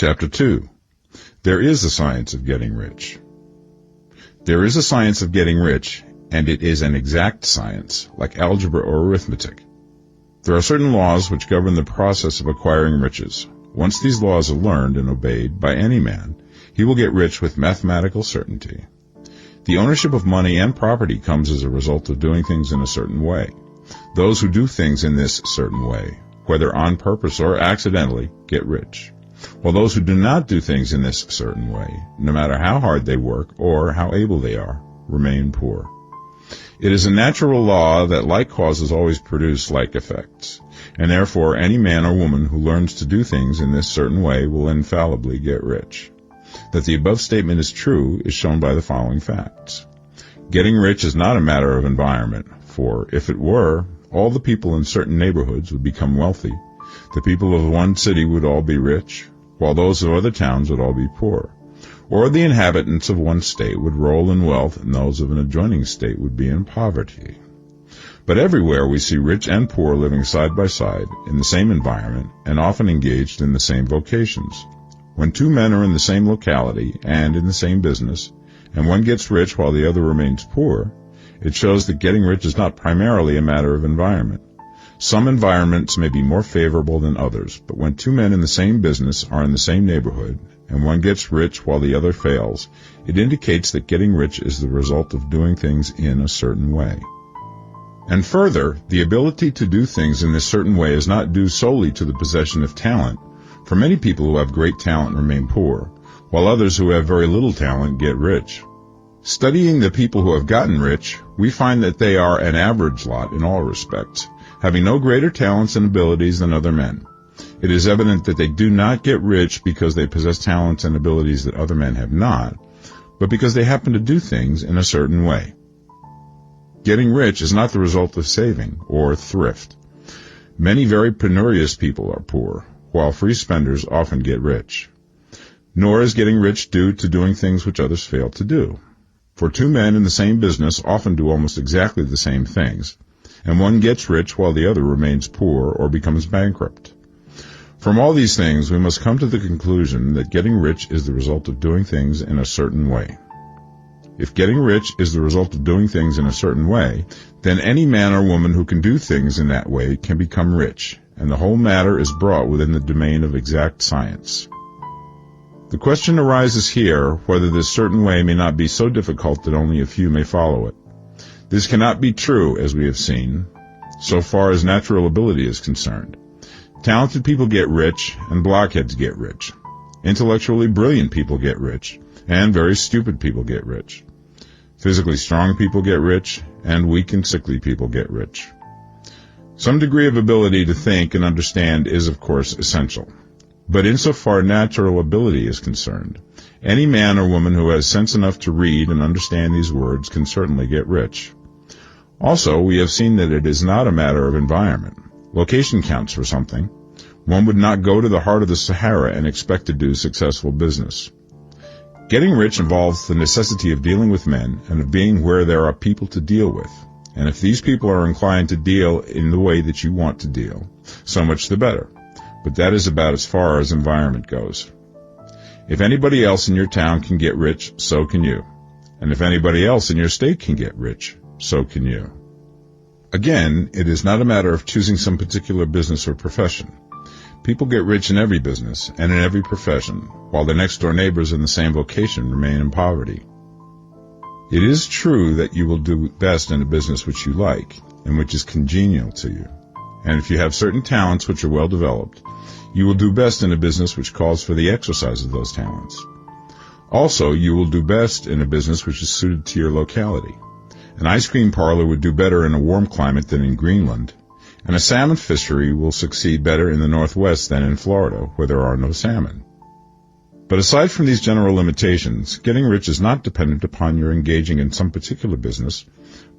Chapter 2. There is a science of getting rich. There is a science of getting rich, and it is an exact science, like algebra or arithmetic. There are certain laws which govern the process of acquiring riches. Once these laws are learned and obeyed by any man, he will get rich with mathematical certainty. The ownership of money and property comes as a result of doing things in a certain way. Those who do things in this certain way, whether on purpose or accidentally, get rich, while those who do not do things in this certain way, no matter how hard they work or how able they are, remain poor. It is a natural law that like causes always produce like effects, and therefore any man or woman who learns to do things in this certain way will infallibly get rich. That the above statement is true is shown by the following facts. Getting rich is not a matter of environment, for if it were, all the people in certain neighborhoods would become wealthy. The people of one city would all be rich, while those of other towns would all be poor. Or the inhabitants of one state would roll in wealth, and those of an adjoining state would be in poverty. But everywhere we see rich and poor living side by side, in the same environment, and often engaged in the same vocations. When two men are in the same locality and in the same business, and one gets rich while the other remains poor, it shows that getting rich is not primarily a matter of environment. Some environments may be more favorable than others, but when two men in the same business are in the same neighborhood, and one gets rich while the other fails, it indicates that getting rich is the result of doing things in a certain way. And further, the ability to do things in this certain way is not due solely to the possession of talent, for many people who have great talent remain poor, while others who have very little talent get rich. Studying the people who have gotten rich, we find that they are an average lot in all respects, having no greater talents and abilities than other men. It is evident that they do not get rich because they possess talents and abilities that other men have not, but because they happen to do things in a certain way. Getting rich is not the result of saving or thrift. Many very penurious people are poor, while free spenders often get rich. Nor is getting rich due to doing things which others fail to do. For two men in the same business often do almost exactly the same things, and one gets rich while the other remains poor or becomes bankrupt. From all these things, we must come to the conclusion that getting rich is the result of doing things in a certain way. If getting rich is the result of doing things in a certain way, then any man or woman who can do things in that way can become rich, and the whole matter is brought within the domain of exact science. The question arises here whether this certain way may not be so difficult that only a few may follow it. This cannot be true, as we have seen, so far as natural ability is concerned. Talented people get rich, and blockheads get rich. Intellectually brilliant people get rich, and very stupid people get rich. Physically strong people get rich, and weak and sickly people get rich. Some degree of ability to think and understand is, of course, essential. But insofar natural ability is concerned, any man or woman who has sense enough to read and understand these words can certainly get rich. Also, we have seen that it is not a matter of environment. Location counts for something. One would not go to the heart of the Sahara and expect to do successful business. Getting rich involves the necessity of dealing with men and of being where there are people to deal with. And if these people are inclined to deal in the way that you want to deal, so much the better. But that is about as far as environment goes. If anybody else in your town can get rich, so can you. And if anybody else in your state can get rich, so can you. Again, it is not a matter of choosing some particular business or profession. People get rich in every business and in every profession, while their next-door neighbors in the same vocation remain in poverty. It is true that you will do best in a business which you like and which is congenial to you. And if you have certain talents which are well developed, you will do best in a business which calls for the exercise of those talents. Also, you will do best in a business which is suited to your locality. An ice cream parlor would do better in a warm climate than in Greenland, and a salmon fishery will succeed better in the Northwest than in Florida, where there are no salmon. But aside from these general limitations, getting rich is not dependent upon your engaging in some particular business,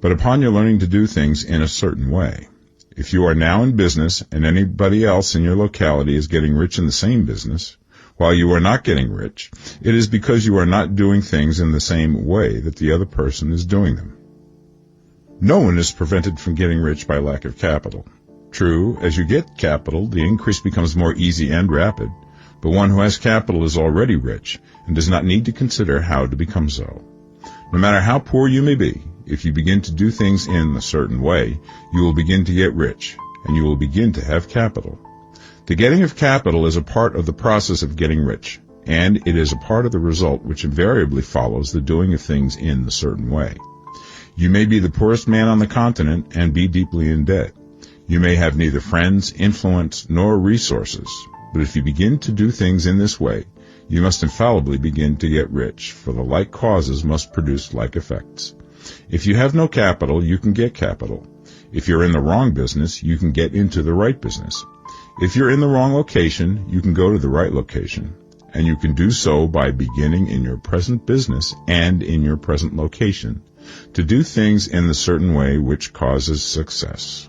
but upon your learning to do things in a certain way. If you are now in business and anybody else in your locality is getting rich in the same business, while you are not getting rich, it is because you are not doing things in the same way that the other person is doing them. No one is prevented from getting rich by lack of capital. True, as you get capital, the increase becomes more easy and rapid, but one who has capital is already rich and does not need to consider how to become so. No matter how poor you may be, if you begin to do things in a certain way, you will begin to get rich, and you will begin to have capital. The getting of capital is a part of the process of getting rich, and it is a part of the result which invariably follows the doing of things in a certain way. You may be the poorest man on the continent and be deeply in debt. You may have neither friends, influence, nor resources, but if you begin to do things in this way, you must infallibly begin to get rich, for the like causes must produce like effects. If you have no capital, you can get capital. If you're in the wrong business, you can get into the right business. If you're in the wrong location, you can go to the right location, and you can do so by beginning in your present business and in your present location to do things in the certain way which causes success.